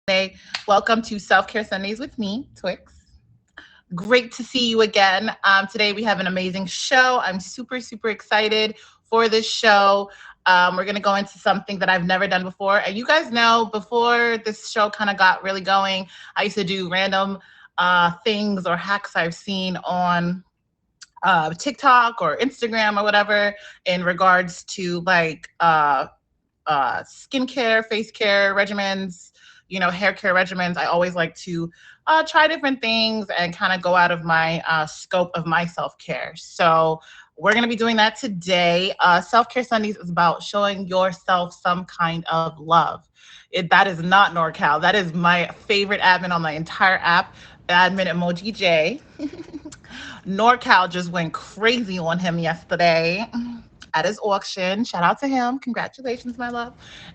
Sunday. Welcome to Self Care Sundays with me, Twix. Great to see you again. Today we have an amazing show. I'm super excited for this show. We're going to go into something that I've never done before. And you guys know, before this show kind of got really going, I used to do random things or hacks I've seen on TikTok or Instagram or whatever in regards to skincare, face care regimens, hair care regimens. I always like to try different things and kind of go out of my scope of my self care. So we're going to be doing that today. Self Care Sundays is about showing yourself some kind of love. That is not NorCal. That is my favorite admin on the entire app, admin emoji J. NorCal just went crazy on him yesterday at his auction. Shout out to him. Congratulations, my love.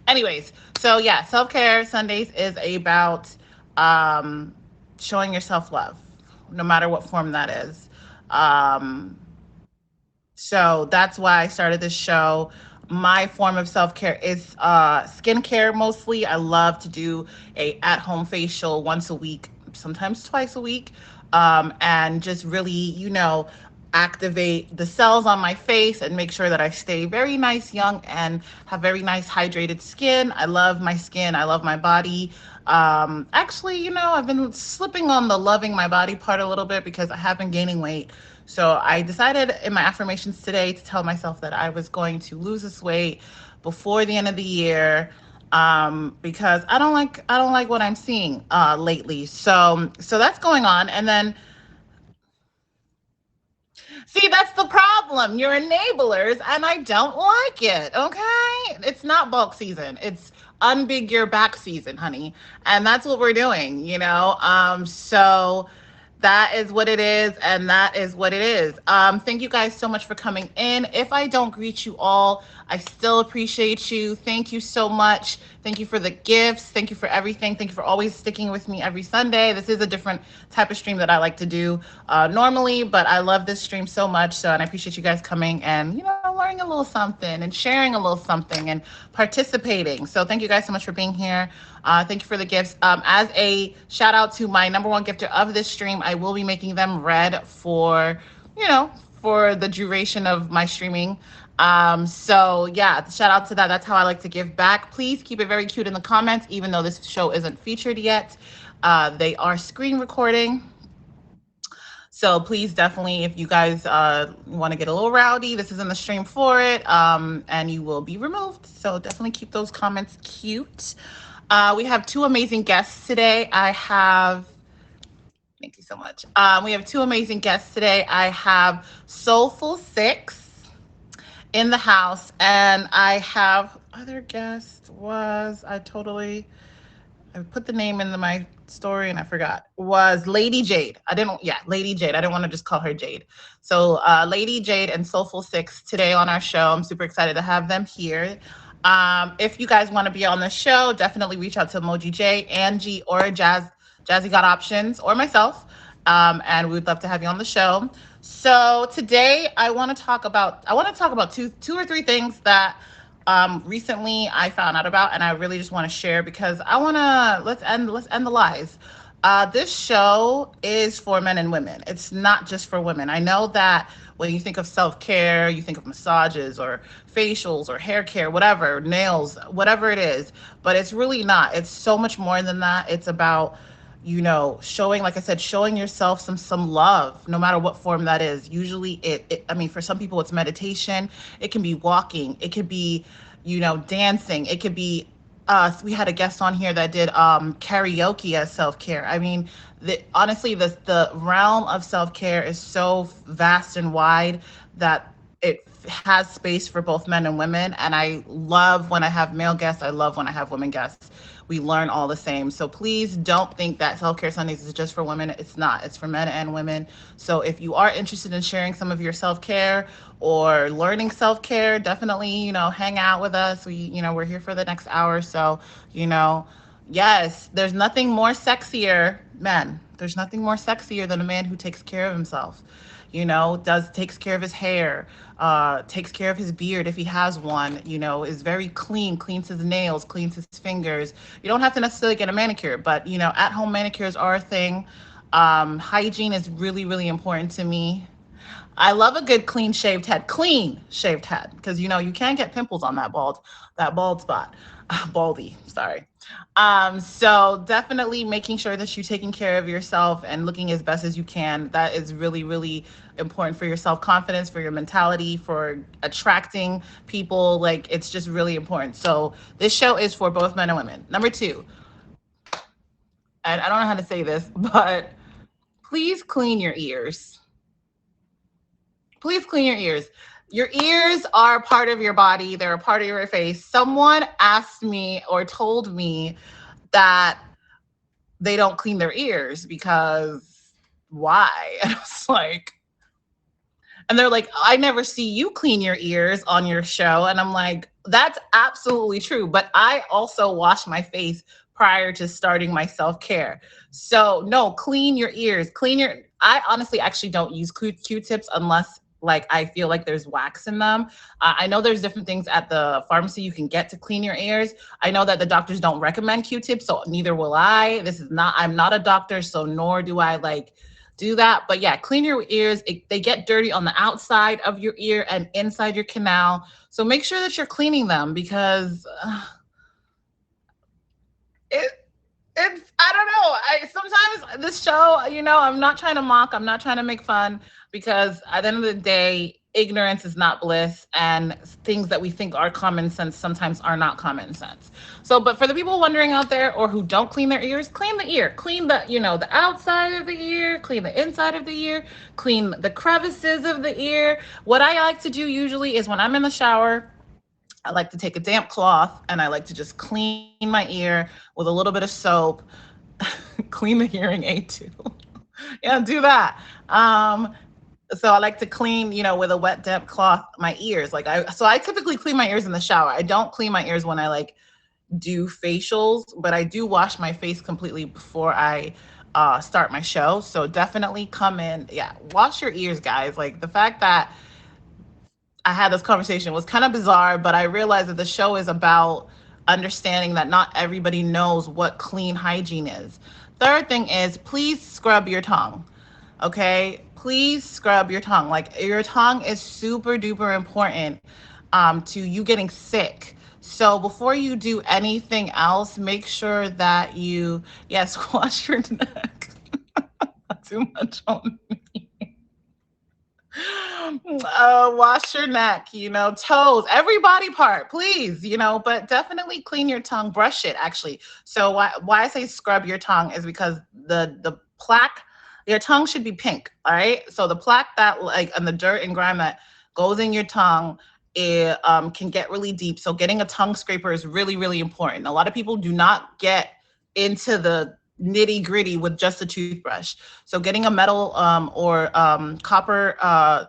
Anyways, so yeah, Self Care Sundays is about showing yourself love, no matter what form that is. Um, so that's why I started this show. My form of self-care is skincare mostly. I love to do a at-home facial once a week, sometimes twice a week, and just really, activate the cells on my face and make sure that I stay very nice, young, and have very nice hydrated skin. I love my skin. I love my body. Actually, I've been slipping on the loving my body part a little bit because I have been gaining weight. So I decided in my affirmations today to tell myself that I was going to lose this weight before the end of the year, because I don't like what I'm seeing lately. So that's going on. And then, see, that's the problem. You're enablers, and I don't like it. Okay, it's not bulk season. It's unbig your back season, honey, and that's what we're doing. So that is what it is, and that is what it is. Thank you guys so much for coming in. If I don't greet you all, I still appreciate you. Thank you so much. Thank you for the gifts. Thank you for everything. Thank you for always sticking with me every Sunday. This is a different type of stream that I like to do normally, but I love this stream so much. So, and I appreciate you guys coming and, learning a little something and sharing a little something and participating. So thank you guys so much for being here. Thank you for the gifts. As a shout out to my number one gifter of this stream, I will be making them red you know, for the duration of my streaming. So yeah, shout out to that. That's how I like to give back. Please keep it very cute in the comments, even though this show isn't featured yet. They are screen recording. So please, definitely, if you guys want to get a little rowdy, this is in the stream for it, and you will be removed. So definitely keep those comments cute. We have two amazing guests today. Thank you so much. We have two amazing guests today. I have Soulful Six in the house, and I have other guest I put the name in my story and I forgot. Was Lady Jade. Lady Jade. I didn't want to just call her Jade. So Lady Jade and Soulful Six today on our show. I'm super excited to have them here. If you guys want to be on the show, definitely reach out to Emoji J, Angie, or Jazzy Got Options, or myself. And we'd love to have you on the show. So today I want to talk about two or three things that recently I found out about, and I really just want to share because I want to let's end the lies. This show is for men and women. It's not just for women. I know that when you think of self-care, you think of massages or facials or hair care, whatever, nails, whatever it is, but it's really not. It's so much more than that. It's about showing, like I said, showing yourself some love, no matter what form that is. Usually I mean, for some people it's meditation. It can be walking. It could be, dancing. It could be, we had a guest on here that did karaoke as self-care. I mean, honestly, the realm of self-care is so vast and wide that it has space for both men and women. And I love when I have male guests. I love when I have women guests. We learn all the same. So please don't think that Self-Care Sundays is just for women. It's not. It's for men and women. So if you are interested in sharing some of your self-care or learning self-care, definitely, hang out with us. We're here for the next hour. So, yes, there's nothing more sexier, men. There's nothing more sexier than a man who takes care of himself, takes care of his hair, takes care of his beard if he has one, you know, is very clean, cleans his nails, cleans his fingers. You don't have to necessarily get a manicure, but, you know, at home manicures are a thing. Hygiene is really, really important to me. I love a good clean shaved head, because you know you can get pimples on that bald spot, baldy. Sorry. So definitely making sure that you're taking care of yourself and looking as best as you can. That is really, really important for your self confidence, for your mentality, for attracting people. Like it's just really important. So this show is for both men and women. Number two, and I don't know how to say this, but please clean your ears. Please clean your ears. Your ears are part of your body, they're a part of your face. Someone asked me or told me that they don't clean their ears because why? And I was like, and they're like, I never see you clean your ears on your show. And I'm like, that's absolutely true. But I also wash my face prior to starting my self-care. So no, clean your ears, I honestly actually don't use Q-tips unless like I feel like there's wax in them. I know there's different things at the pharmacy you can get to clean your ears. I know that the doctors don't recommend Q-tips, so neither will I. I'm not a doctor, so nor do I like do that. But yeah, clean your ears. They get dirty on the outside of your ear and inside your canal. So make sure that you're cleaning them because it it's I don't know. I sometimes this show, you know, I'm not trying to mock, I'm not trying to make fun, because at the end of the day, ignorance is not bliss, and things that we think are common sense sometimes are not common sense. So, but for the people wondering out there or who don't clean their ears, clean the ear, clean the, you know, the outside of the ear, clean the inside of the ear, clean the crevices of the ear. What I like to do usually is when I'm in the shower, I like to take a damp cloth and I like to just clean my ear with a little bit of soap. Clean the hearing aid too. Yeah, do that. So I like to clean, you know, with a wet damp cloth my ears. So I typically clean my ears in the shower. I don't clean my ears when I like do facials, but I do wash my face completely before I start my show. So definitely come in. Yeah, wash your ears, guys. Like the fact that I had this conversation was kind of bizarre, but I realized that the show is about understanding that not everybody knows what clean hygiene is. Third thing is please scrub your tongue. Okay, please scrub your tongue. Like your tongue is super duper important to you getting sick. So before you do anything else, make sure that you, yes, wash your neck. Too much on me. Wash your neck, you know, toes, every body part, please, you know, but definitely clean your tongue, brush it actually. So why I say scrub your tongue is because the plaque, your tongue should be pink, all right? So the plaque that like and the dirt and grime that goes in your tongue, it can get really deep. So getting a tongue scraper is really, really important. A lot of people do not get into the nitty gritty with just a toothbrush. So getting a metal or copper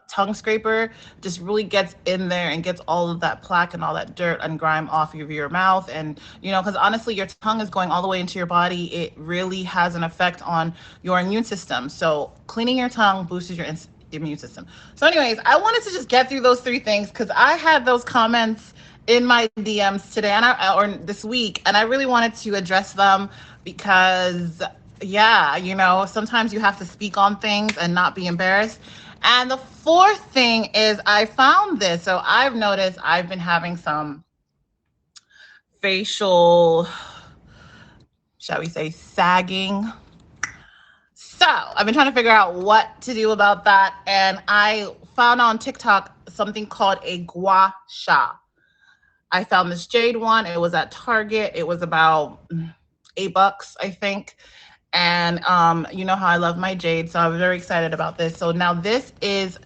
tongue scraper just really gets in there and gets all of that plaque and all that dirt and grime off of your mouth. And, you know, because honestly, your tongue is going all the way into your body. It really has an effect on your immune system. So cleaning your tongue boosts your immune system. So anyways, I wanted to just get through those three things because I had those comments in my DMs today or this week, and I really wanted to address them because, yeah, you know, sometimes you have to speak on things and not be embarrassed. And the fourth thing is I found this. So I've noticed I've been having some facial, shall we say, sagging. So I've been trying to figure out what to do about that. And I found on TikTok something called a gua sha. I found this jade one. It was at Target. It was about $8, I think. And you know how I love my jade, so I was very excited about this. So now this is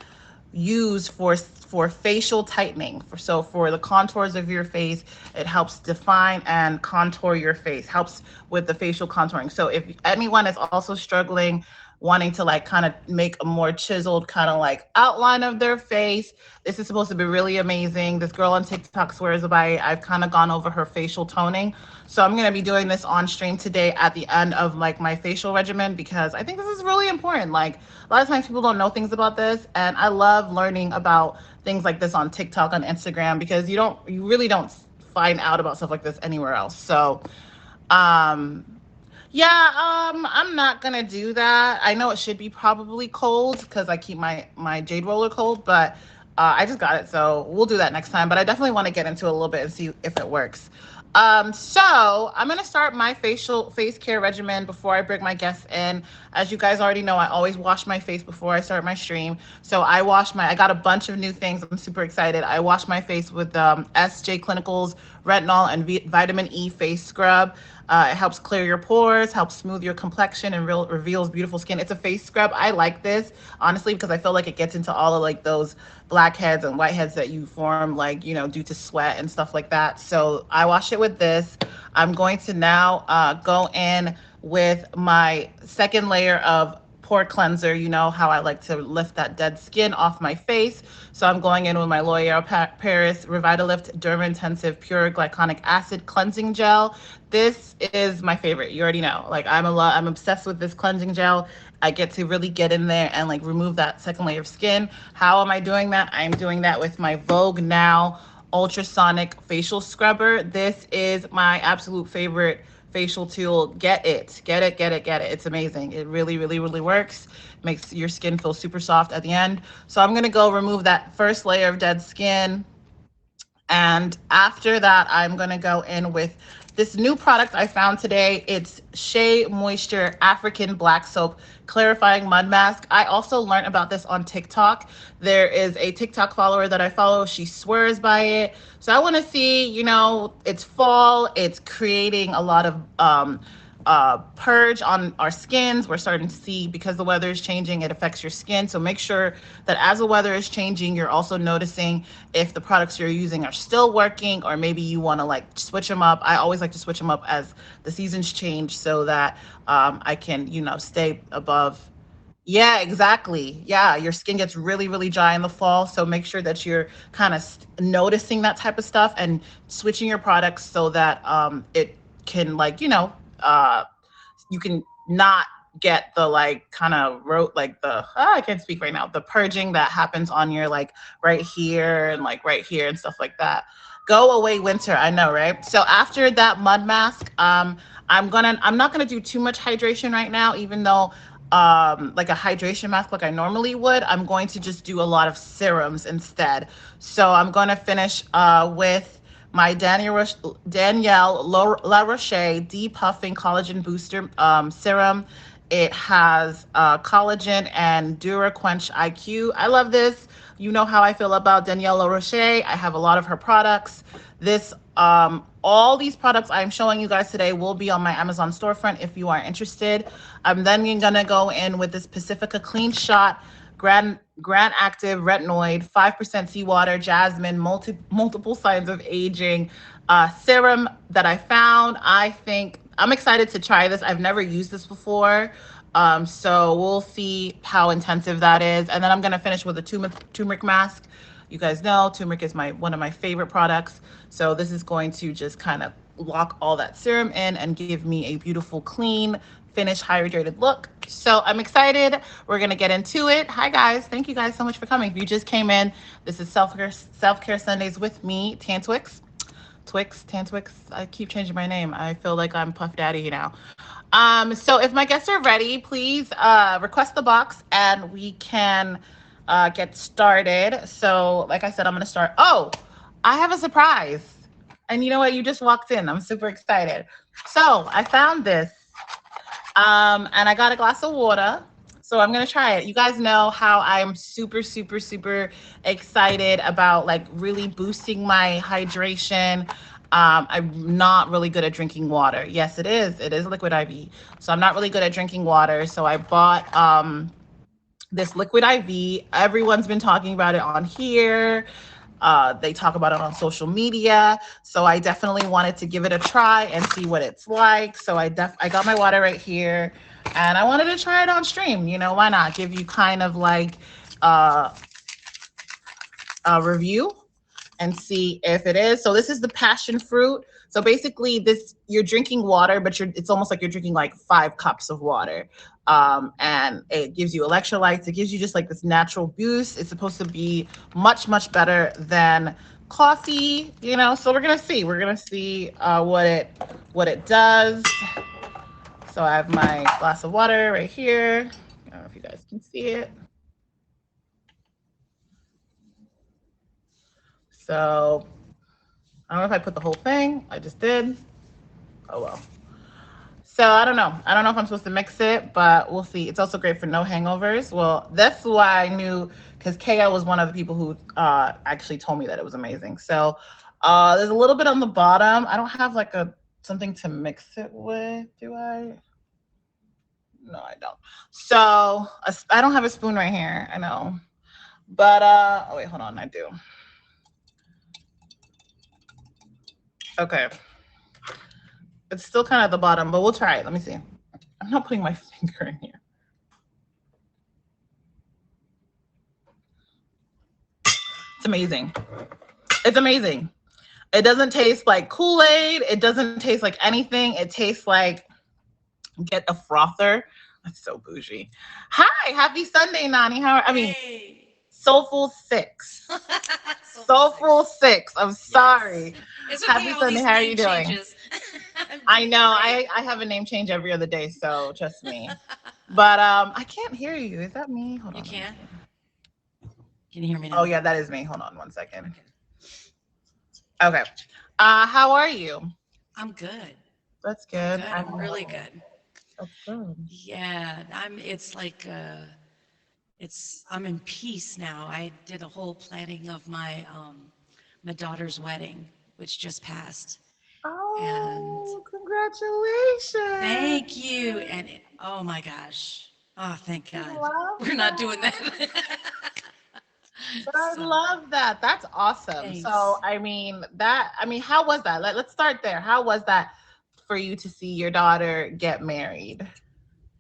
used for facial tightening. So for the contours of your face, it helps define and contour your face, helps with the facial contouring. So if anyone is also struggling wanting to like kind of make a more chiseled kind of like outline of their face. This is supposed to be really amazing. This girl on TikTok swears by it. I've kind of gone over her facial toning. So I'm going to be doing this on stream today at the end of like my facial regimen because I think this is really important. Like a lot of times people don't know things about this, and I love learning about things like this on TikTok, on Instagram, because you really don't find out about stuff like this anywhere else. So um yeah, I'm not gonna do that. I know it should be probably cold because I keep my jade roller cold, but I just got it, so we'll do that next time. But I definitely want to get into it a little bit and see if it works. So I'm gonna start my face care regimen before I bring my guests in. As you guys already know, I always wash my face before I start my stream. So I got a bunch of new things. I'm super excited. I wash my face with SJ Clinical's retinol and vitamin E face scrub. It helps clear your pores, helps smooth your complexion, and reveals beautiful skin. It's a face scrub. I like this, honestly, because I feel like it gets into all of like those blackheads and whiteheads that you form, like, you know, due to sweat and stuff like that. So I wash it with this. I'm going to now go in with my second layer of pore cleanser. You know how I like to lift that dead skin off my face. So I'm going in with my L'Oreal Paris Revitalift Derma Intensive Pure Glycolic Acid Cleansing Gel. This is my favorite. You already know. Like I'm obsessed with this cleansing gel. I get to really get in there and like remove that second layer of skin. How am I doing that? I'm doing that with my Vogue Now Ultrasonic Facial Scrubber. This is my absolute favorite facial tool. Get it. It's amazing. It really, really, really works. Makes your skin feel super soft at the end. So I'm gonna go remove that first layer of dead skin. And after that, I'm gonna go in with this new product I found today. It's Shea Moisture African Black Soap Clarifying Mud Mask. I also learned about this on TikTok. There is a TikTok follower that I follow. She swears by it. So I want to see, you know, it's fall. It's creating a lot of purge on our skins. We're starting to see, because the weather is changing, it affects your skin. So make sure that as the weather is changing, you're also noticing if the products you're using are still working, or maybe you want to like switch them up. I always like to switch them up as the seasons change so that I can, you know, stay above. Yeah, exactly. Yeah, your skin gets really, really dry in the fall. So make sure that you're kind of noticing that type of stuff and switching your products so that it can, like, you know, you can not get the like kind of like the I can't speak right now, the purging that happens on your like right here and like right here and stuff like that. Go away winter, I know, right? So after that mud mask, I'm not gonna do too much hydration right now, even though like a hydration mask like I normally would. I'm going to just do a lot of serums instead. So I'm going to finish with my Danielle La Roche Depuffing Collagen Booster Serum. It has collagen and Dura Quench IQ. I love this. You know how I feel about Danielle La Roche. I have a lot of her products. This all these products I'm showing you guys today will be on my Amazon storefront if you are interested. I'm then gonna go in with this Pacifica Clean Shot Grand Active Retinoid 5% seawater jasmine multiple signs of aging serum that I found. I think I'm excited to try this. I've never used this before. So we'll see how intensive that is. And then I'm gonna finish with a turmeric mask. You guys know turmeric is one of my favorite products. So this is going to just kind of lock all that serum in and give me a beautiful, clean, finished, hydrated look. So I'm excited. We're gonna get into it. Hi guys, thank you guys so much for coming. If you just came in, this is Self-Care Sundays with me, Tantwix. Tantwix. I keep changing my name. I feel like I'm Puff Daddy now. So if my guests are ready, please request the box and we can get started. So like I said, I'm gonna start. Oh, I have a surprise. And you know what? You just walked in. I'm super excited. So I found this and I got a glass of water. So I'm gonna try it. You guys know how I'm super, super, super excited about like really boosting my hydration. I'm not really good at drinking water. Yes, it is. It is liquid IV. So I'm not really good at drinking water. So I bought this liquid IV. Everyone's been talking about it on here. They talk about it on social media. So I definitely wanted to give it a try and see what it's like. So I got my water right here, and I wanted to try it on stream. You know, why not? Give you kind of like uh, a review and see if it is. So this is the passion fruit. So basically, this you're drinking water, but it's almost like you're drinking like 5 cups of water, and it gives you electrolytes. It gives you just like this natural boost. It's supposed to be much better than coffee, you know. So we're gonna see. We're gonna see what it does. So I have my glass of water right here. I don't know if you guys can see it. So I don't know if I put the whole thing. I just did. Oh well. So I don't know. I don't know if I'm supposed to mix it, but we'll see. It's also great for no hangovers. Well, that's why I knew because Kaya was one of the people who actually told me that it was amazing. So there's a little bit on the bottom. I don't have like a something to mix it with, do I? No, I don't. So I don't have a spoon right here. I know, but oh wait, hold on. I do. Okay, it's still kind of at the bottom, but we'll try it. Let me see. I'm not putting my finger in here. It's amazing. It's amazing. It doesn't taste like Kool-Aid. It doesn't taste like anything. It tastes like get a frother. That's so bougie. Hi, happy Sunday, Nani. I mean, Hey. Soulful Six. Soulful Soulful Six. Six. I'm Yes. sorry. It's okay, Happy all Sunday. these How are name you doing? changes. I'm I doing know. great. I have a name change every other day, so trust me. But I can't hear you. Is that me? Hold You on. Let me can? see. Can you hear me Oh now? yeah, that is me. Hold on one second. Okay. Okay. How are you? I'm good. That's I'm good. good. I I'm really know. good. That's good. Yeah, it's like I'm in peace now. I did a whole planning of my daughter's wedding, which just passed. And Oh, congratulations. thank you. And oh my gosh. Oh, thank I God. love We're not doing that. that. But I So, love that. That's awesome. So, thanks. how was that? Let's start there. How was that for you to see your daughter get married?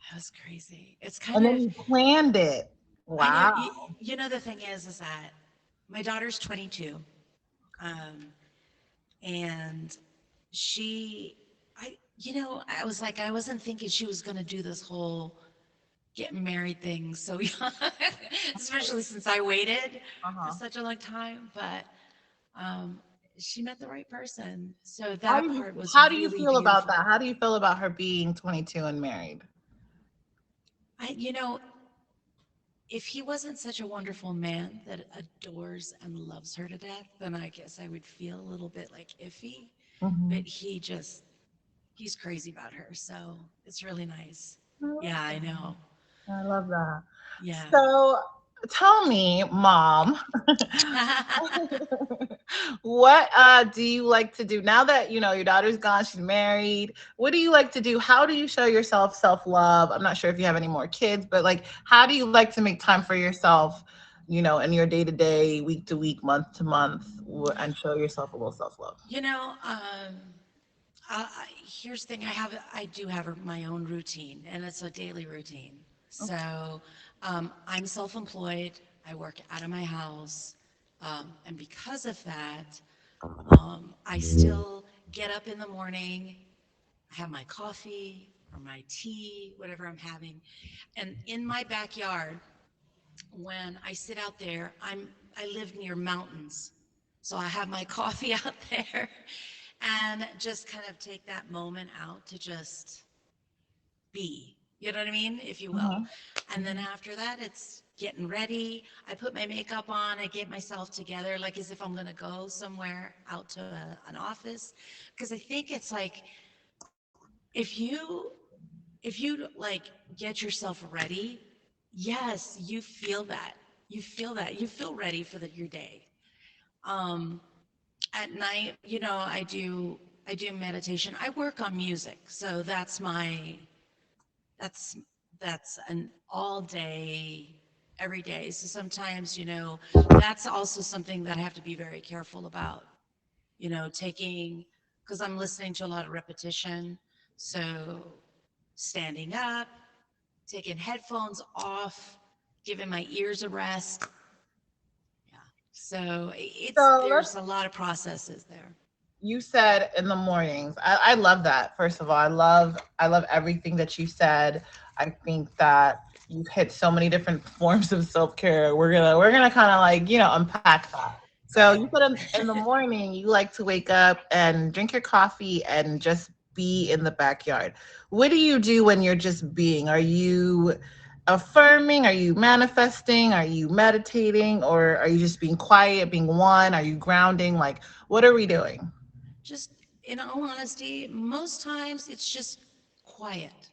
That was crazy. It's kind And then of, you planned it. I know, Wow. you know, the thing is that my daughter's 22. Um, and she, I was like, I wasn't thinking she was going to do this whole getting married thing so young, especially since I waited for Uh-huh. such a long time. But um, she met the right person. So How that do you part was how do you really feel about beautiful. that? How do you feel about her being 22 and married? I, you know, if he wasn't such a wonderful man that adores and loves her to death, then I guess I would feel a little bit like iffy. But Mhm. he's crazy about her. So it's really nice. I love Yeah, I that. know. I love that. Yeah. So tell me, mom, what do you like to do now that you know your daughter's gone, she's married? What do you like to do? How do you show yourself self-love? I'm not sure if you have any more kids, but like how do you like to make time for yourself, you know, in your day-to-day, week-to-week, month-to-month, and show yourself a little self-love? You know, here's the thing. I do have my own routine, and it's a daily routine. So, I'm self-employed. I work out of my house, and because of that, I still get up in the morning, have my coffee or my tea, whatever I'm having, and in my backyard, when I sit out there, I live near mountains. So I have my coffee out there and just kind of take that moment out to just be. You know what I mean? If you will. Mhm. And then after that, it's getting ready. I put my makeup on. I get myself together like as if I'm going to go somewhere out to an office. Because I think it's like if you like get yourself ready, yes, you feel that. You feel that. You feel ready for your day. Um, at night, I do meditation. I work on music, so that's that's an all day. every day. So sometimes, that's also something that I have to be very careful about, taking, because I'm listening to a lot of repetition. So standing up, taking headphones off, giving my ears a rest. Yeah. So So let's there's a lot of processes there. you said in the mornings. I love that. First of all, I love everything that you said. I think that you've hit so many different forms of self care. We're gonna kind of like unpack that. So Okay. you said in the morning you like to wake up and drink your coffee and just be in the backyard. What do you do when you're just being? Are you affirming? Are you manifesting? Are you meditating? Or are you just being quiet, being one? Are you grounding? Like, what are we doing? Just in all honesty, most times it's just quiet.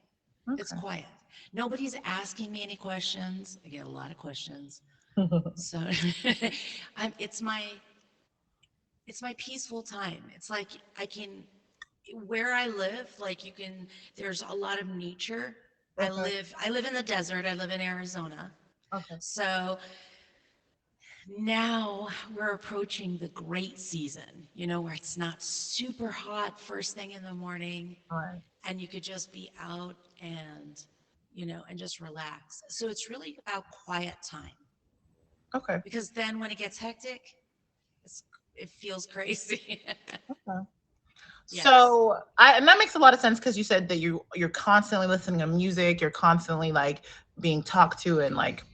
It's Okay. quiet. Nobody's asking me any questions. I get a lot of questions. So it's my peaceful time. It's like I can where I live, like you can there's a lot of nature. I Okay. live I live in the desert. I live in Arizona. Okay. So now we're approaching the great season, where it's not super hot first thing in the morning All right. and you could just be out and just relax. So it's really about quiet time Okay. because then when it gets hectic, it's, it feels crazy. Okay. Yes. So I and that makes a lot of sense because you said that you're constantly listening to music, you're constantly like being talked to and like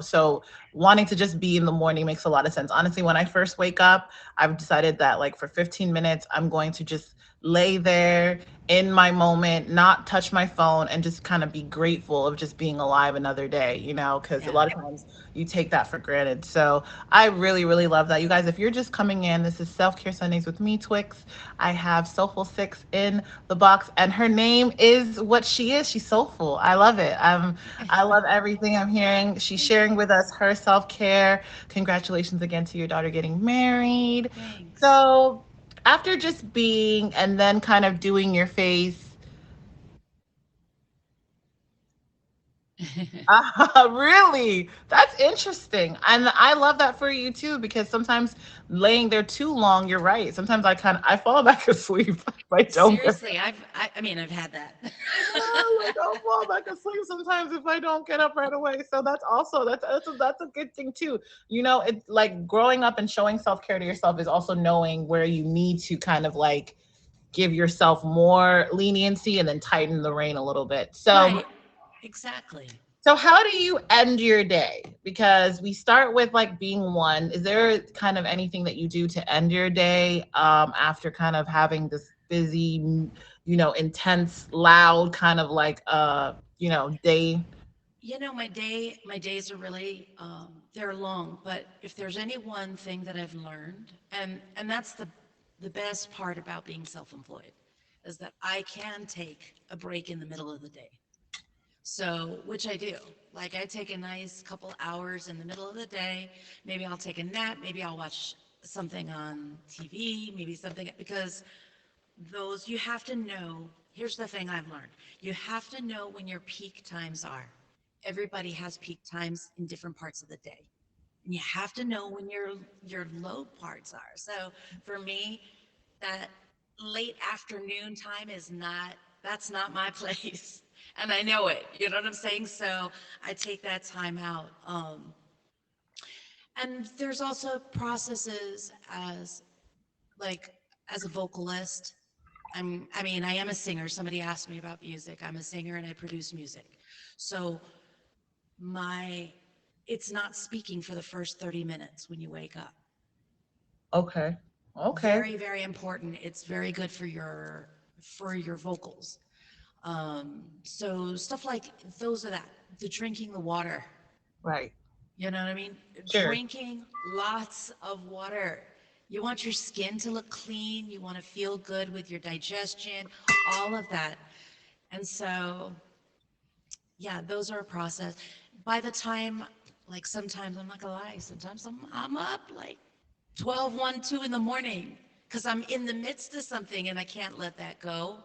so wanting to just be in the morning makes a lot of sense. Honestly, when I first wake up, I've decided that like for 15 minutes, I'm going to just lay there in my moment, not touch my phone, and just kind of be grateful of just being alive another day, because a Yeah. lot of times you take that for granted. So I really, really love that. You guys, if you're just coming in, this is Self Care Sundays with me, Twix. I have Soulful Six in the box, and her name is what she is. She's soulful. I love it. I love everything I'm hearing. She's Thank sharing you. with us her self care. Congratulations again to your daughter getting married. Thanks. So, after just being and then kind of doing your face, really? That's interesting. And I love that for you too, because sometimes laying there too long, you're right. Sometimes I fall back asleep if I don't get Seriously, I've had that. like I'll fall back asleep sometimes if I don't get up right away. So that's also that's a good thing too. It's like growing up and showing self care to yourself is also knowing where you need to kind of like give yourself more leniency and then tighten the rein a little bit. So Right. Exactly. so how do you end your day? Because we start with like being one. Is there kind of anything that you do to end your day after kind of having this busy, intense, loud kind of like day? My days are really they're long, but if there's any one thing that I've learned, and that's the best part about being self-employed, is that I can take a break in the middle of the day. So, which I do. Like I take a nice couple hours in the middle of the day. Maybe I'll take a nap, maybe I'll watch something on TV, maybe something because those you have to know. Here's the thing I've learned. You have to know when your peak times are. Everybody has peak times in different parts of the day. And you have to know when your low parts are. So for me, that late afternoon time is not that's not my place. And I know it. You know what I'm saying? So I take that time out. And there's also processes like as a vocalist. I am a singer. Somebody asked me about music. I'm a singer and I produce music. So my it's not speaking for the first 30 minutes when you wake up. Okay. Okay. Very, very important. It's very good for your vocals. So stuff like those are that. The drinking the water. Right. You know what I mean? Sure. Drinking lots of water. You want your skin to look clean. You want to feel good with your digestion, all of that. And so, yeah, those are a process. By the time, like sometimes, I'm not gonna lie, sometimes I'm up like 12, 1, 2 in the morning because I'm in the midst of something and I can't let that go.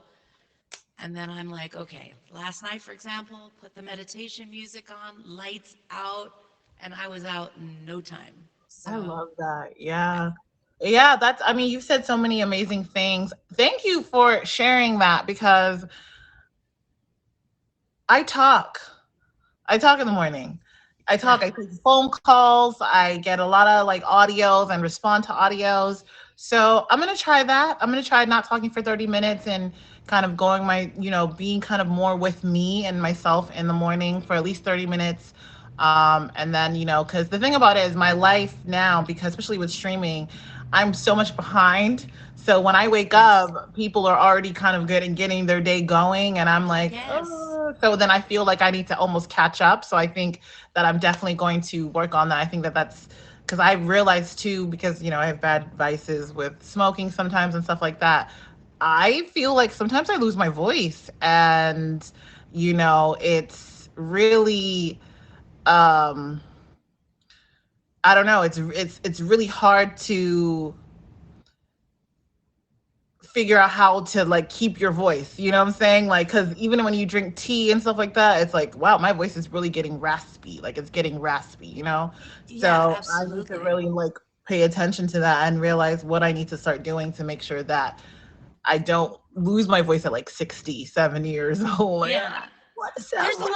And then I'm like, okay, last night, for example, put the meditation music on, lights out, and I was out in no time. I So, love that. yeah. Yeah. Yeah, that's, I mean, you've said so many amazing things. Thank you for sharing that because I talk. I talk in the morning. I Yeah. talk, I take phone calls, I get a lot of like audios and respond to audios. So I'm gonna try that. I'm gonna try not talking for 30 minutes and kind of going my, being kind of more with me and myself in the morning for at least 30 minutes. And then, because the thing about it is my life now, because especially with streaming, I'm so much behind. So when I wake Yes. up, people are already kind of getting their day going, and I'm like, Yes. oh. So then I feel like I need to almost catch up. So I think that I'm definitely going to work on that. I think that that's because I realized too, because I have bad vices with smoking sometimes and stuff like that. I feel like sometimes I lose my voice, and it's really um I don't know, it's really hard to figure out how to like keep your voice, you know what I'm saying? Like, because even when you drink tea and stuff like that, it's like, wow, my voice is really getting raspy, like it's getting raspy. Yeah, So I need to absolutely. really like pay attention to that and realize what I need to start doing to make sure that I don't lose my voice at like 67 years old. Like, I Yeah. want to sound like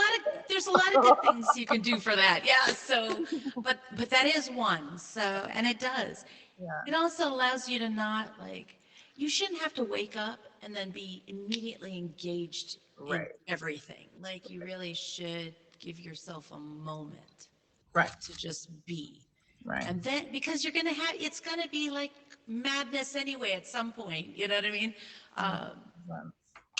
There's a lot of good things you can do for that. Yeah. So, but that is one. So, and it does. yeah. It also allows you to not like you shouldn't have to wake up and then be immediately engaged in Right. everything. Like you really should give yourself a moment Right. to just be. Right. And then because you're gonna have it's gonna be like madness anyway at some point, you know what I mean? Um,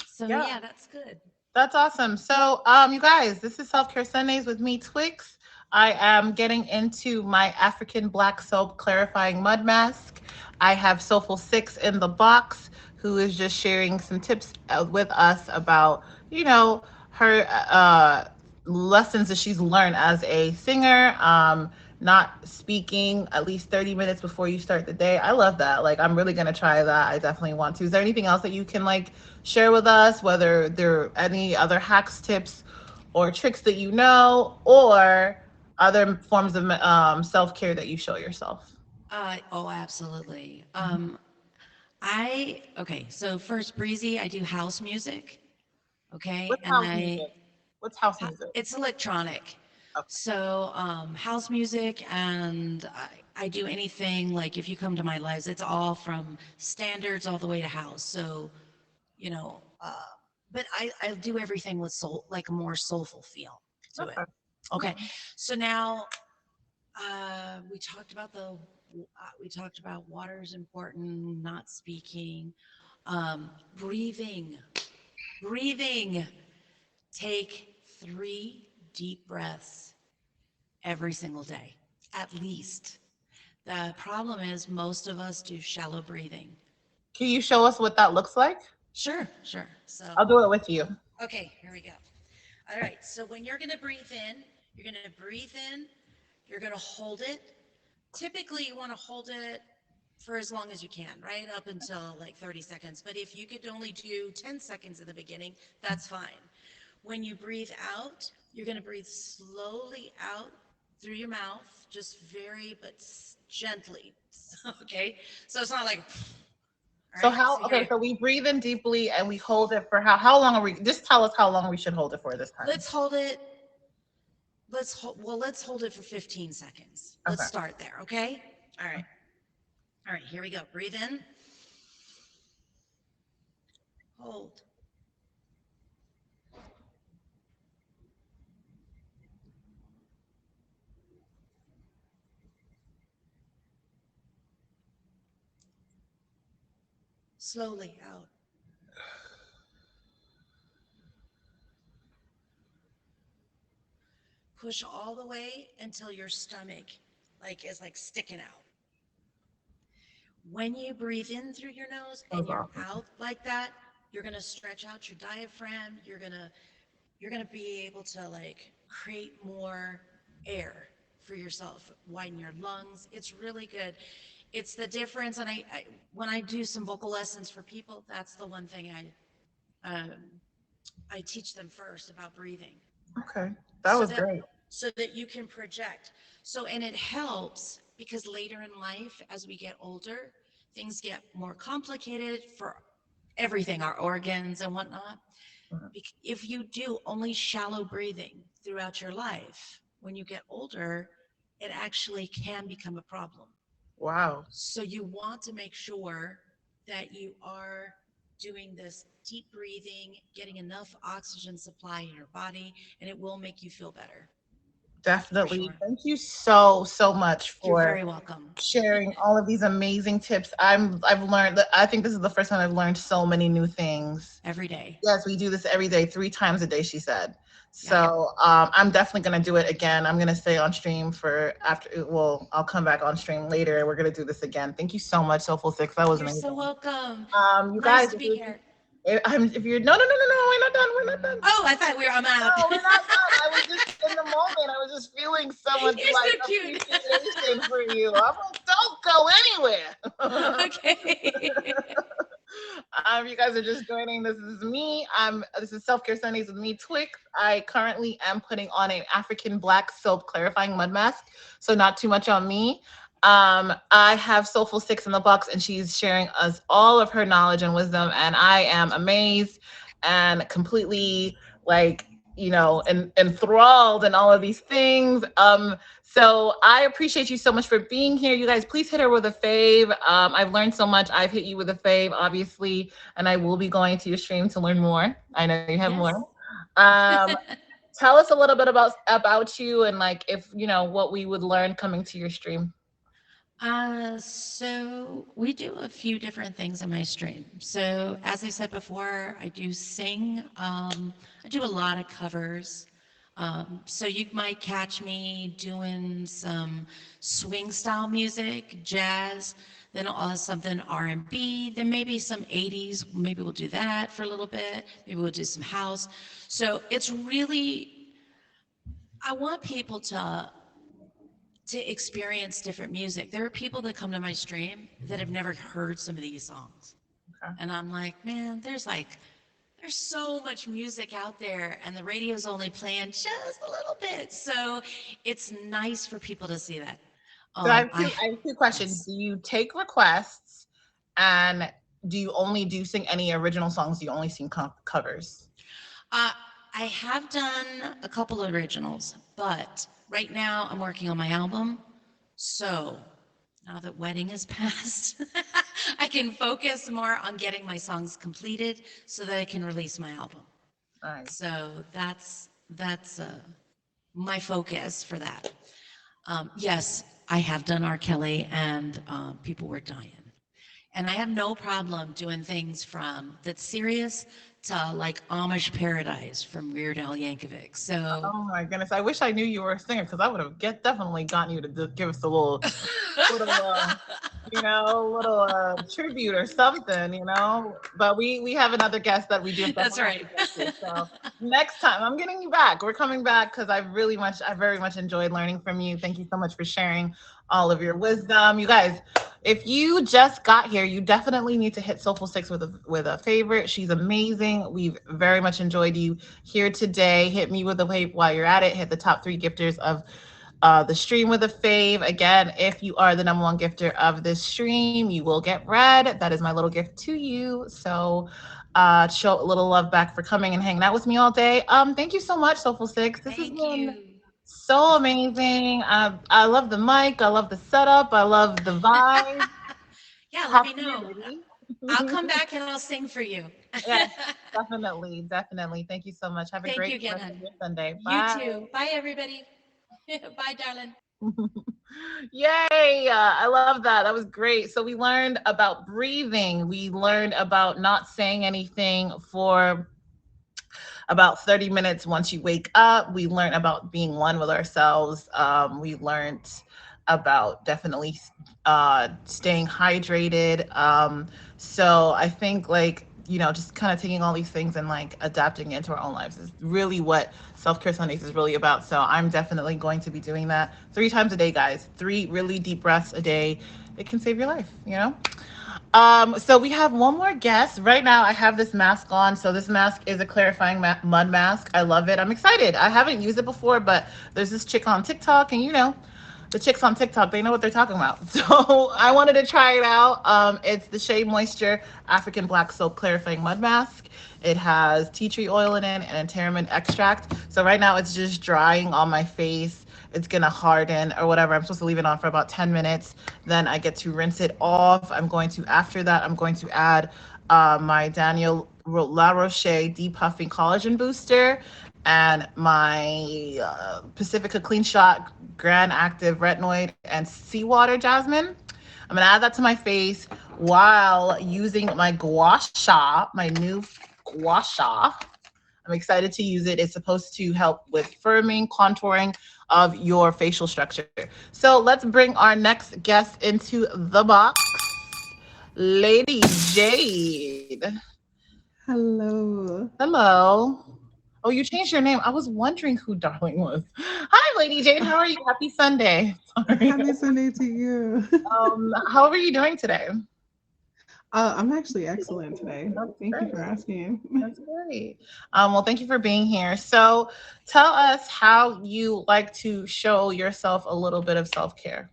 so Yeah. yeah, that's good. That's awesome. So, you guys, this is Self Care Sundays with me, Twix. I am getting into my African Black Soap Clarifying Mud Mask. I have Soulful Six in the box, who is just sharing some tips with us about, her lessons that she's learned as a singer. Not speaking at least 30 minutes before you start the day. I love that. Like, I'm really going to try that. I definitely want to. Is there anything else that you can like share with us, whether there are any other hacks, tips, or tricks that you know, or other forms of self care that you show yourself? Oh, absolutely. Okay, so first, Breezy, I do house music, okay, What's and house music? What's house music? it's electronic. Okay. So, house music, and I do anything like if you come to my lives, it's all from standards all the way to house. So, you know, but I do everything with soul, like a more soulful feel to it. Okay. Okay, so now we talked about we talked about water is important, not speaking, breathing, breathing. Take 3 deep breaths every single day, at least. The problem is most of us do shallow breathing. Can you show us what that looks like? Sure, sure. So, I'll do it with you. okay, here we go. All right, so when you're going to breathe in, you're going to breathe in, you're going to hold it. Typically, you want to hold it for as long as you can, right? Up until like 30 seconds. But if you could only do 10 seconds in the beginning, that's fine. When you breathe out, you're going to breathe slowly out through your mouth, just very but gently. Okay? So it's not like, all So right? how? So you're, Okay, so we breathe in deeply and we hold it for how long are we? Just tell us how long we should hold it for this time. let's hold it. Let's hold it for 15 seconds. Let's Okay. start there, okay? All right. All right, here we go. Breathe in, hold, slowly out. Push all the way until your stomach is like sticking out. When you breathe in through your nose That and was your awesome. mouth like that, you're going to stretch out your diaphragm. You're going to be able to like create more air for yourself, widen your lungs. It's really good. It's the difference, and I when I do some vocal lessons for people, that's the one thing um, I teach them first about breathing. Okay, that So was that great. so that you can project. So, and it helps because later in life, as we get older, things get more complicated for everything, our organs and whatnot. If you do only shallow breathing throughout your life, when you get older, it actually can become a problem. Wow. So you want to make sure that you are doing this deep breathing, getting enough oxygen supply in your body, and it will make you feel better for Definitely. sure. Thank you so, so much You're for very welcome. sharing all of these amazing tips. I've learned that I think this is the first time I've learned so many new things. Every day. Yes, we do this every day, 3 times a day, she said. Yeah. So I'm definitely gonna do it again. I'm gonna stay on stream for after. Well, I'll come back on stream later. We're gonna do this again. Thank you so much, Soulful Six. That was You're so amazing. welcome. You Nice guys, to be here. if you're no, we're not done. We're not done. Oh, I thought I'm out. No, we're not done. I was just in the moment. I was just feeling so much You're like so cute. appreciation for you. I'm like, don't go anywhere. Okay. You guys are just joining. This is me. This is Self Care Sundays with me, Twix. I currently am putting on an African black soap clarifying mud mask, so not too much on me. I have Soulful Six in the box, and she's sharing us all of her knowledge and wisdom, and I am amazed and completely like enthralled in all of these things. So I appreciate you so much for being here. You guys, please hit her with a fave. I've learned so much. I've hit you with a fave, obviously, and I will be going to your stream to learn more. I know you have more. Yes. Um, Tell us a little bit about you and like if you know what we would learn coming to your stream. So we do a few different things in my stream. So as I said before, I do sing. I do a lot of covers. So you might catch me doing some swing style music, jazz, then something R&B, then maybe some 80s. Maybe we'll do that for a little bit. Maybe we'll do some house. So it's really, I want people to experience different music. There are people that come to my stream that have never heard some of these songs. Okay. And I'm like, man, there's so much music out there and the radio's only playing just a little bit. So it's nice for people to see that. So I I have two questions. yes. Do you take requests, and do you only do sing any original songs? Do you only sing covers? Uh, I have done a couple of originals, but right now I'm working on my album. So now that wedding is past, I can focus more on getting my songs completed so that I can release my album. Nice. So that's my focus for that. Yes, I have done R. Kelly, and people were dying. And I have no problem doing things from that's serious to like Amish Paradise from Weird Al Yankovic. So Oh my goodness! I wish I knew you were a singer because I would have definitely gotten you to give us a little little tribute or something, But we have another guest that we do that's definitely have to right. get to. So next time I'm getting you back. We're coming back because I very much enjoyed learning from you. Thank you so much for sharing all of your wisdom. You guys, if you just got here, you definitely need to hit Soulful Six with a favorite. She's amazing. We've very much enjoyed you here today. Hit me with a wave while you're at it. Hit the top 3 gifters of the stream with a fave. Again, if you are the number one gifter of this stream, you will get read. That is my little gift to you. So show a little love back for coming and hanging out with me all day. Thank you so much, Soulful Six. This has Thank been you. so amazing. I love the mic. I love the setup. I love the vibe. Yeah, let Happy me New Year, know. I'll baby. come back and I'll sing for you. Yes, definitely. Definitely. Thank you so much. Have a Thank great you again, rest hon. of your Sunday. You Bye. too. Bye, everybody. Bye, darling. Yay! I love that. That was great. So we learned about breathing. We learned about not saying anything for about 30 minutes once you wake up. We learned about being one with ourselves. We learned about definitely staying hydrated. So I think like, just kind of taking all these things and like adapting it into our own lives is really what Self Care Sundays is really about. So I'm definitely going to be doing that 3 times a day, guys. 3 really deep breaths a day. It can save your life. So we have one more guest. Right now, I have this mask on. So this mask is a clarifying mud mask. I love it. I'm excited. I haven't used it before, but there's this chick on TikTok, and the chicks on TikTok, they know what they're talking about. So I wanted to try it out. It's the Shea Moisture African Black Soap Clarifying Mud Mask. It has tea tree oil in it and tamarind extract. So right now it's just drying on my face. It's gonna harden or whatever. I'm supposed to leave it on for about 10 minutes. Then I get to rinse it off. After that, I'm going to add my Daniel La Roche Depuffing Collagen Booster and my Pacifica Clean Shot Grand Active Retinoid and Seawater Jasmine. I'm gonna add that to my face while using my gua sha, my new gua sha. I'm excited to use it. It's supposed to help with firming, contouring of your facial structure. So let's bring our next guest into the box, Lady Jade. Hello. Hello. Oh, you changed your name. I was wondering who Darling was. Hi, Lady Jade. How are you? Happy Sunday. Sorry. Happy Sunday to you. How are you doing today? I'm actually excellent today. That's Thank you great. for asking. That's great. Well, thank you for being here. So, tell us how you like to show yourself a little bit of self care.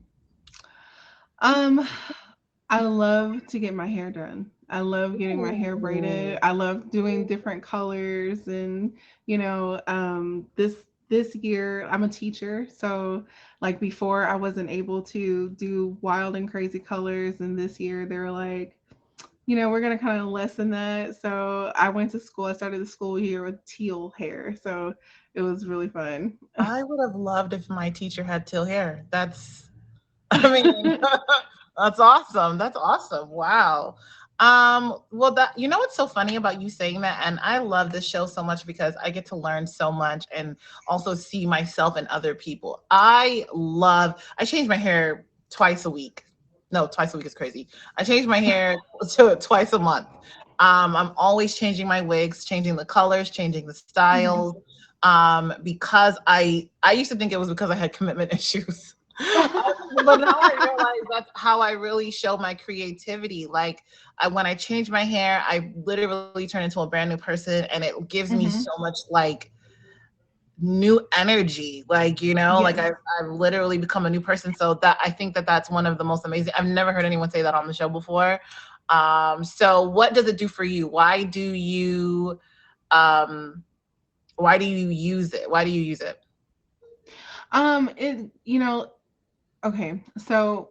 Um, I love to get my hair done. I love getting my hair braided. Ooh. I love doing different colors and this year I'm a teacher, so like before I wasn't able to do wild and crazy colors, and this year they were like, we're gonna kind of lessen that. So I went to school. I started the school year with teal hair, so it was really fun. I would have loved if my teacher had teal hair. I mean, that's awesome. That's awesome. Wow. Well, what's so funny about you saying that, and I love this show so much because I get to learn so much and also see myself in other people. I change my hair twice a week. No, twice a week is crazy. I change my hair to twice a month. I'm always changing my wigs, changing the colors, changing the Mhm. styles. Because I used to think it was because I had commitment issues. But now I realize that's how I really show my creativity. Like when I change my hair, I literally turn into a brand new person, and it gives me so Mhm. much like new energy. Like Yes. I've literally become a new person. So that I think that that's one of the most amazing. I've never heard anyone say that on the show before. So what does it do for you? Um, why do you use it? Why do you use it? It okay. So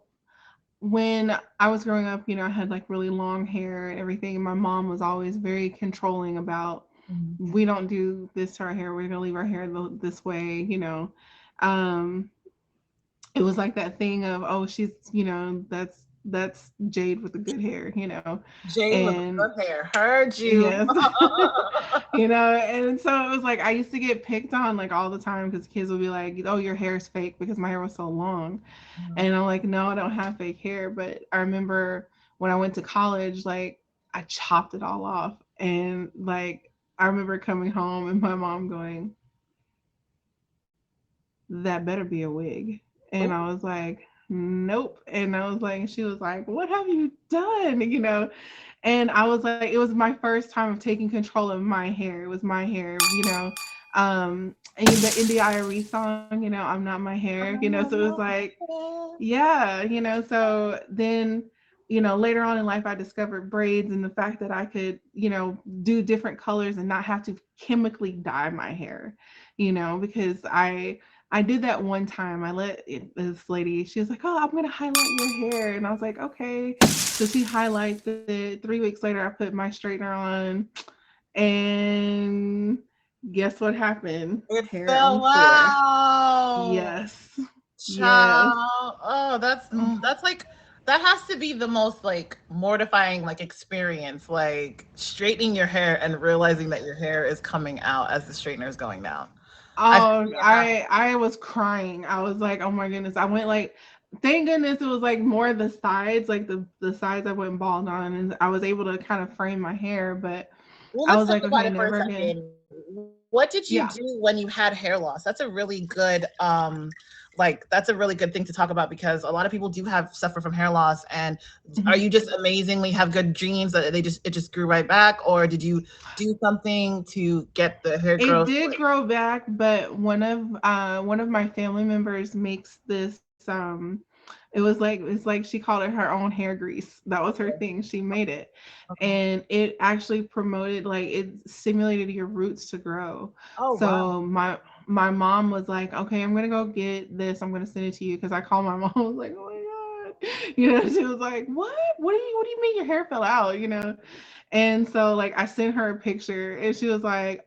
when I was growing up, I had like really long hair and everything, and my mom was always very controlling about, Mhm. we don't do this to our hair. We're gonna leave our hair this way. Um, it was like that thing of, oh, she's, that's Jade with the good hair. Jade with And good hair. Heard you. yes. And so it was like I used to get picked on like all the time because kids would be like, oh, your hair's fake because my hair was so long. And I'm like, no, I don't have fake hair. But I remember when I went to college, like I chopped it all off. And like I remember coming home and my mom going, that better be a wig. And Ooh, I was like, nope. And I was like, she was like, what have you done? And I was like, it was my first time of taking control of my hair. It was my hair. And the IRE song, I'm not my hair. So it was like, yeah. So then, later on in life, I discovered braids and the fact that I could, do different colors and not have to chemically dye my hair, because I did that one time. This lady, she was like, oh, I'm going to highlight your hair. And I was like, okay. So she highlights it. 3 weeks later, I put my straightener on. And guess what happened? it Hair on fell the floor. out. Yes. Yes. Child. Oh, that's like that has to be the most like mortifying like experience, like straightening your hair and realizing that your hair is coming out as the straightener is going down. I've Oh, seen it happen. I was crying. I was like, oh my goodness. I went like, thank goodness it was like more the sides, like the sides I went bald on, and I was able to kind of frame my hair. But Well, I let's was talk like, about okay, it for a never again. second. What did you Yeah. do when you had hair loss? That's a really good like that's a really good thing to talk about because a lot of people do have suffer from hair loss. And are Mhm. you just amazingly have good genes that they just it just grew right back, or did you do something to get the hair It growth? did grow back, but one of my family members makes this it was like it's like she called it her own hair grease. That was her thing. She made it. Okay. And it actually promoted, like, it stimulated your roots to grow. Oh wow. So my mom was like, "Okay, I'm going to go get this. I'm going to send it to you," cuz I called my mom. I was like, "Oh my god." She was like, "What? What do you mean your hair fell out?" And so, like, I sent her a picture and she was like,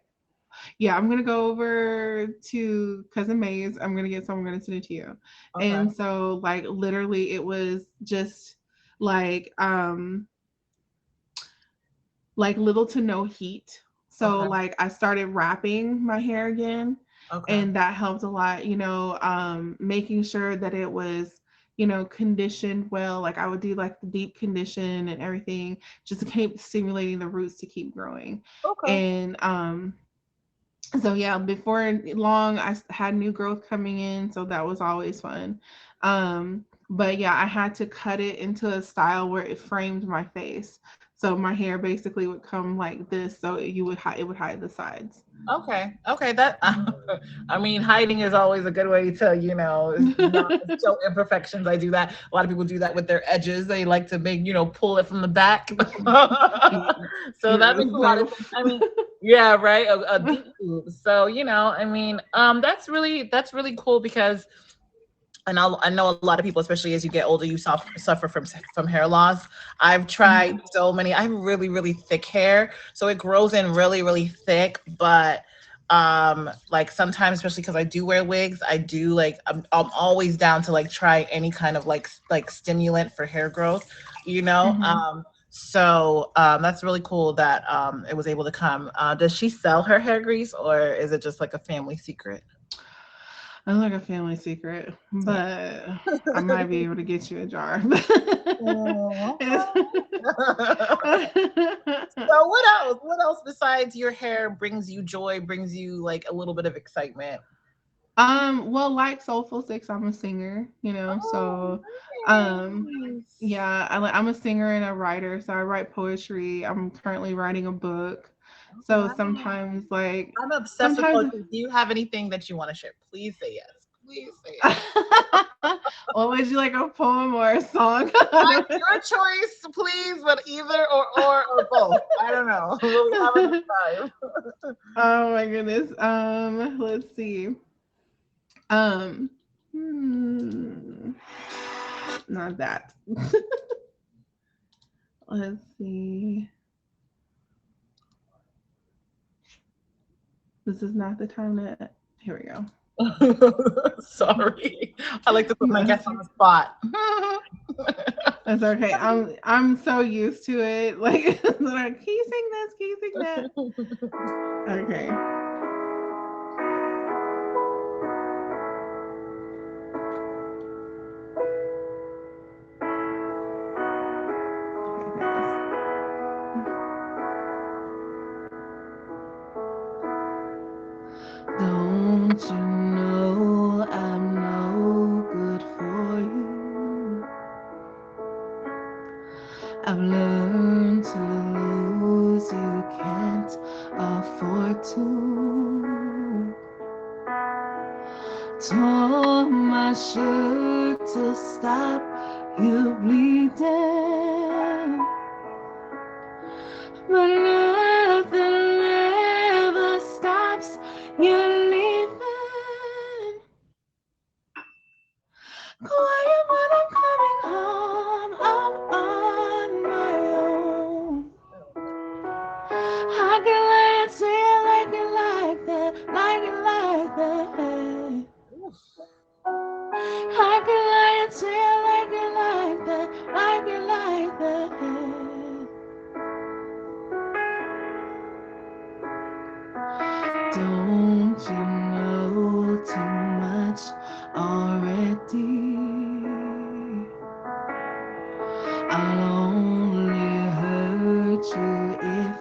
"Yeah, I'm gonna go over to cousin May's. I'm gonna get some. I'm gonna send it to you." Okay. And so, like, literally, it was just like little to no heat. So, Okay. like, I started wrapping my hair again, Okay. and that helped a lot. Making sure that it was conditioned well. Like, I would do like the deep condition and everything, just to keep stimulating the roots to keep growing. Okay. And so yeah, before long I had new growth coming in, so that was always fun. But yeah, I had to cut it into a style where it framed my face, so my hair basically would come like this, so it would hide the sides. Okay. Okay. That I mean, hiding is always a good way to, not show imperfections. I do that. A lot of people do that with their edges. They like to make, pull it from the back. So that makes a lot of So, sense. I mean, yeah, right. A deep loop. So, I mean, that's really cool because I know a lot of people, especially as you get older, you suffer from hair loss. I've tried so many. I have really, really thick hair, so it grows in really, really thick. But like sometimes, especially because I do wear wigs, I do like I'm always down to like try any kind of like stimulant for hair growth, you know. mhm. That's really cool that it was able to come. Does she sell her hair grease, or is it just like a family secret? It's like a family secret, but I might be able to get you a jar. Oh, It's- so what else? What else besides your hair brings you joy, brings you like a little bit of excitement? well, like Soulful Six, I'm a singer, Oh, so um nice. yeah, I'm a singer and a writer, so I write poetry. I'm currently writing a book. So Wow. sometimes, like, I'm obsessed with sometimes poetry. Do you have anything that you want to share? Please say yes. Please say yes. what would you like, a poem or a song? Your choice, please, but either or both. I don't know. We have enough time. Oh my goodness. Let's see. Um, hmm, not that. Let's see. This is not the time to. Here we go. Sorry. I like to put my No, guests on the spot. that's okay. I'm so used to it. Like, like, can you sing this? Can you sing that? Okay. Don't you know I'm no good for you? I've learned to lose, you can't afford to. Tore my shirt to stop you bleeding, but nothing ever stops you leaving. Quiet when I'm coming home, I'm on my own. I can lie and say I like it like that, like it like that. I can lie and say I like it like that, like it like that. Don't you know too much already? I'll only hurt you if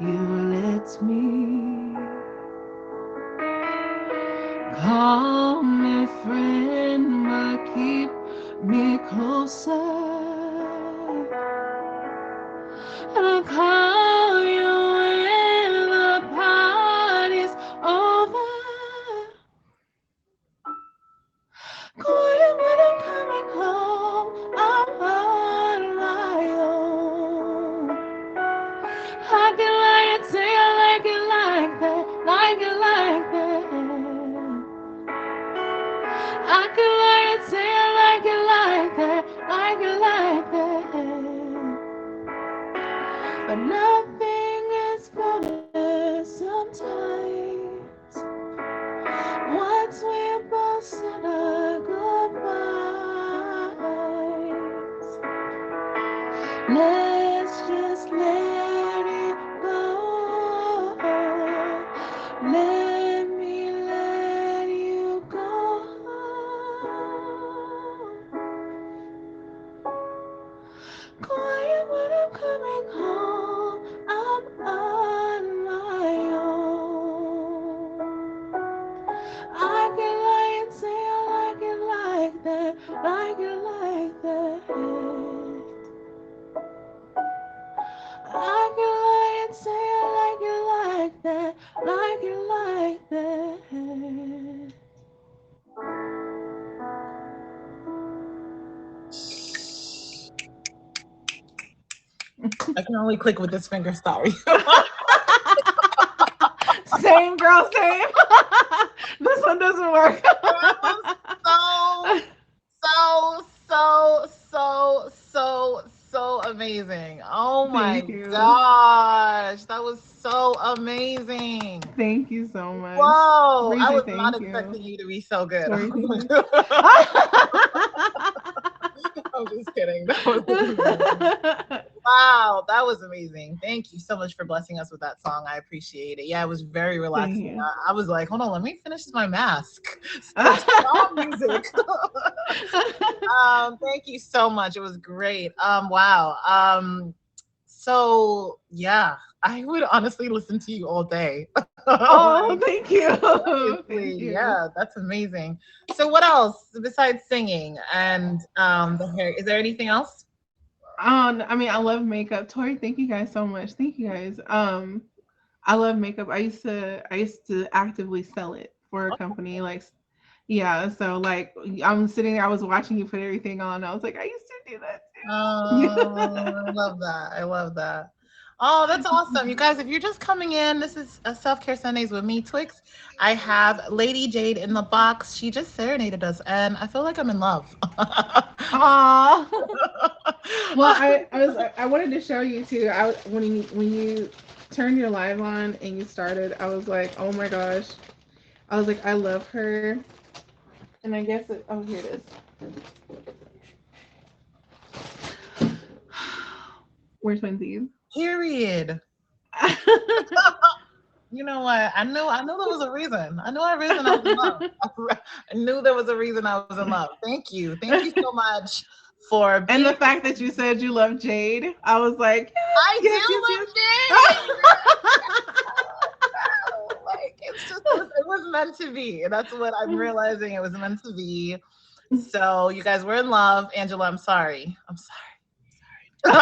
you let me. Call me friend, but keep me closer. And I'll call you when the party's over. Calling when I'm coming home. I'm on my own. I can lie and say I like it like that, like it like that. I can lie and say I like it like that, like it like that. But nothing is better sometimes. Once we both said our goodbyes, let's just let it go. Let me let you go. Quiet when I'm coming home. I'm on my own. I can lie and say I like it like that, like it like that. I can lie and say I like it like that, like it like that. I can only click with this finger. Sorry. Same girl, same. This one doesn't work. That was so amazing. Oh my Thank you. gosh. That was so amazing. Thank you so much. Whoa. I Breezy, was not thank you. expecting you to be so good. Tori, thank you. I'm just kidding. That was amazing. Wow, that was amazing. Thank you so much for blessing us with that song. I appreciate it. Yeah, it was very Thank relaxing. you. I was like, hold on, let me finish my mask. Such calm music. Thank you so much. It was great. Wow. So yeah, I would honestly listen to you all day. Oh, Like, thank you. Thank seriously, you. yeah, that's amazing. So what else besides singing and the hair? Is there anything else? I mean, I love makeup. Tori, thank you guys so much. Thank you guys. I love makeup. I used to actively sell it for a company. Like, yeah. So like, I'm sitting there. I was watching you put everything on. I was like, I used to do that Oh, I love that. I love that. Oh, that's awesome. You guys, if you're just coming in, this is a Self Care Sundays with me, Twix. I have Lady Jade in the box. She just serenaded us, and I feel like I'm in love. Aw. Well, I wanted to show you too. When you turned your live on and you started, I was like, oh my gosh. I was like, I love her. And I guess oh, here it is. We're twinsies. Period. You know what? I knew there was a reason. I knew a reason I was in love. I knew there was a reason I was in love. Thank you. Thank you so much for And being the fact that you said you love Jade, I was like, I yes, yes, do yes, love Jade. Like it was meant to be. And that's what I'm yes. realizing. It was meant to be. So you guys were in love. Angela, I'm sorry. I'm sorry. But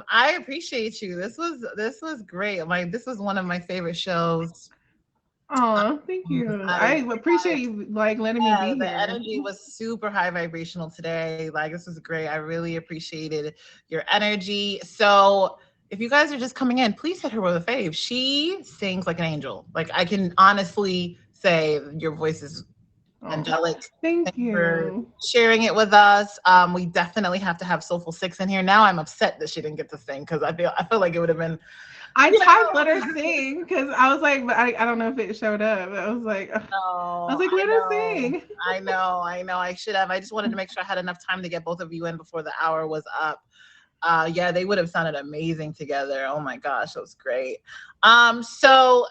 I appreciate you. This was great. Like this was one of my favorite shows. Oh, thank you. I, I appreciate you like letting me yeah, be the here. energy was super high vibrational today. Like this was great. I really appreciated your energy. So if you guys are just coming in, please hit her with a fave. She sings like an angel. Like I can honestly say your voice is Oh, angelic. thank Thank you for you. sharing it with us. We definitely have to have Soulful Six in here. Now I'm upset that she didn't get to sing because I feel like it would have been, I you typed know. let her sing because I was like, but I don't know if it showed up. I was like, ugh. I was No, like, I let her know. sing. I know. I should have. I just wanted to make sure I had enough time to get both of you in before the hour was up. Yeah, they would have sounded amazing together. Oh my gosh, that was great. So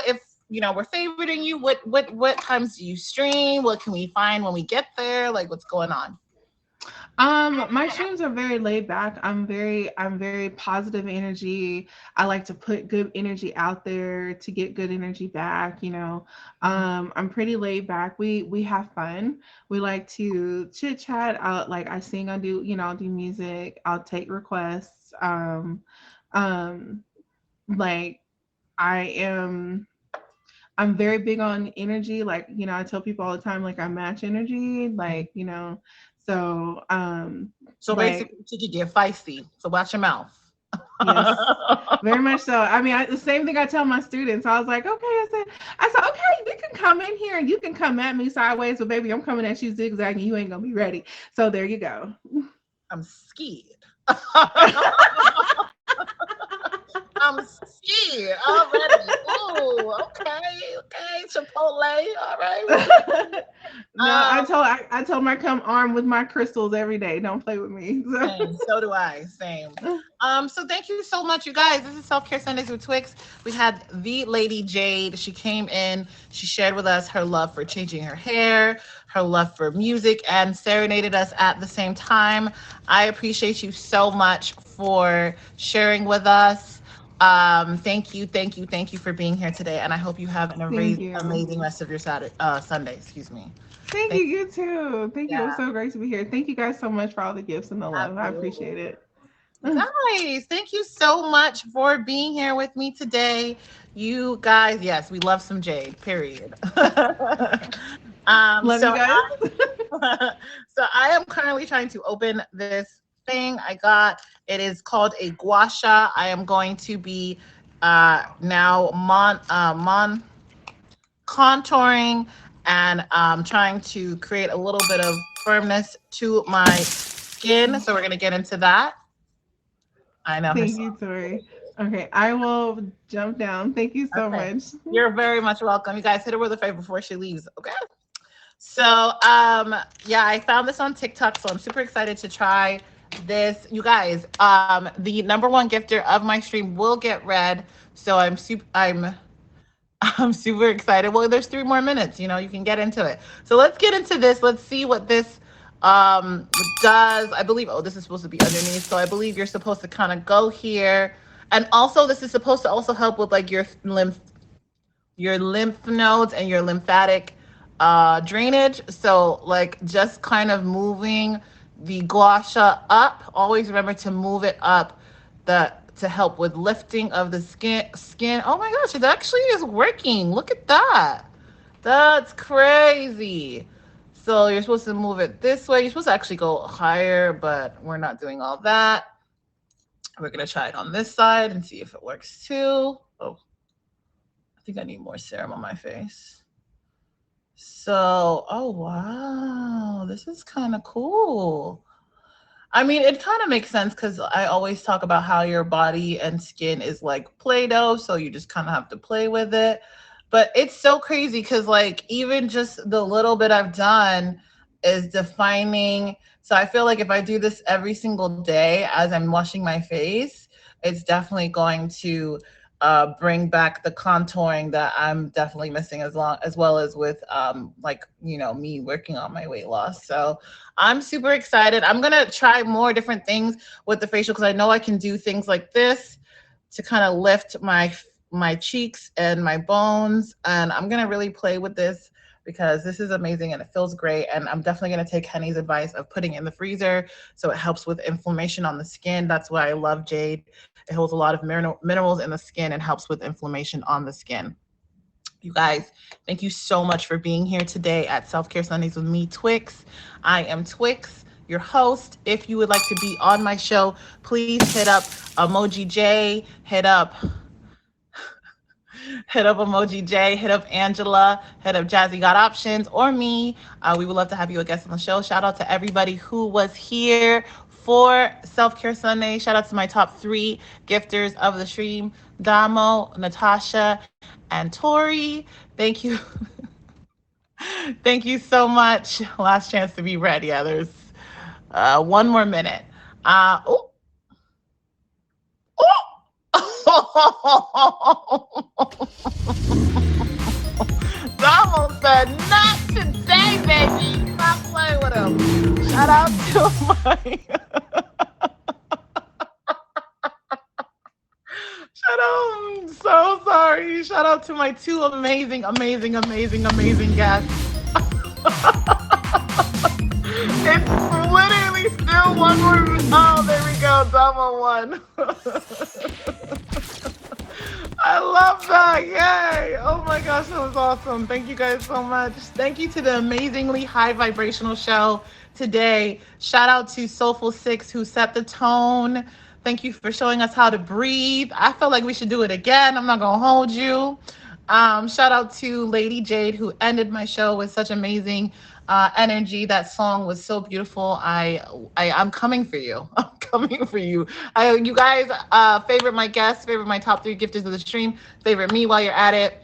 if we're favoriting you, what times do you stream? What can we find when we get there? Like, what's going on? My streams are very laid back. I'm very positive energy. I like to put good energy out there to get good energy back, you know. I'm pretty laid back. We have fun. We like to chit chat. Like I sing, I do, you know, I'll do music, I'll take requests. Um like I am I'm very big on energy. Like, you know, I tell people all the time, like I match energy, like, you know, so So like basically, she could get feisty. So watch your mouth. yes, very much so. I mean, the same thing I tell my students. I was like, okay, I said, okay, you can come in here and you can come at me sideways, but baby, I'm coming at you zigzag and you ain't gonna be ready. So there you go. I'm scared. I'm scared already. Ooh, okay, okay. Chipotle. All right. No, I told my come armed with my crystals every day. Don't play with me. So. Same. So do I. Same. So thank you so much, you guys. This is Self Care Sundays with Twix. We had the Lady Jade. She came in. She shared with us her love for changing her hair, her love for music, and serenaded us at the same time. I appreciate you so much for sharing with us. Thank you, thank you, thank you for being here today, and I hope you have an Thank you. amazing rest of your Sunday. Excuse me. Thank you, Thank you too. Thank you. It was Yeah, so great to be here. Thank you guys so much for all the gifts and the love. I absolutely. appreciate it. Guys, thank you so much for being here with me today. You guys, yes, we love some Jade, period. um, Love you so guys. so I am currently trying to open this thing I got. It is called a gua sha. I am going to be now contouring and trying to create a little bit of firmness to my skin. So we're gonna get into that. I know her Thank you, song. Tori. Okay, I will jump down. Thank you so Okay. much. You're very much welcome. You guys hit her with a favor before she leaves. Okay. So yeah, I found this on TikTok, so I'm super excited to try this. You guys, the number one gifter of my stream will get read. So I'm super excited. Well, there's 3 more minutes, you know, you can get into it. So let's get into this. Let's see what this does. I believe, oh, this is supposed to be underneath. So I believe you're supposed to kind of go here. And also this is supposed to also help with like your lymph nodes and your lymphatic drainage. So like just kind of moving the gua sha up. Always remember to move it up the to help with lifting of the skin. Oh my gosh, it actually is working. Look at that. That's crazy. So you're supposed to move it this way. You're supposed to actually go higher, but we're not doing all that. We're gonna try it on this side and see if it works too. Oh, I think I need more serum on my face. So, oh wow, this is kind of cool. I mean, it kind of makes sense because I always talk about how your body and skin is like Play-Doh, so you just kind of have to play with it. But it's so crazy because, like, even just the little bit I've done is defining. So I feel like if I do this every single day as I'm washing my face, it's definitely going to bring back the contouring that I'm definitely missing as well as with like you know me working on my weight loss. So I'm super excited. I'm gonna try more different things with the facial because I know I can do things like this to kind of lift my cheeks and my bones. And I'm gonna really play with this because this is amazing and it feels great. And I'm definitely gonna take Henny's advice of putting it in the freezer so it helps with inflammation on the skin. That's why I love Jade. It holds a lot of minerals in the skin and helps with inflammation on the skin. You guys, thank you so much for being here today at Self Care Sundays with me, Twix. I am Twix, your host. If you would like to be on my show, please hit up Emoji J, hit up Emoji J, hit up Angela, hit up Jazzy Got Options, or me. We would love to have you a guest on the show. Shout out to everybody who was here for Self Care Sunday. Shout out to my top 3 gifters of the stream, Damo, Natasha, and Tori. Thank you. Thank you so much. Last chance to be read. Yeah, there's 1 more minute. Oh, oh. Donald said, not today, baby. Stop playing with him. Shout out to my shout out. I'm so sorry. Shout out to my two amazing, amazing, amazing, amazing guests. It's literally still one more. Oh, there we go. Double one. I love that. Yay. Oh my gosh, that was awesome. Thank you guys so much. Thank you to the amazingly high vibrational show today. Shout out to Soulful Six who set the tone. Thank you for showing us how to breathe. I feel like we should do it again. I'm not going to hold you. Shout out to Lady Jade who ended my show with such amazing energy. That song was so beautiful. I'm coming for you. I'm coming for you. You guys favorite my guests, favorite my top 3 gifters of the stream, favorite me while you're at it.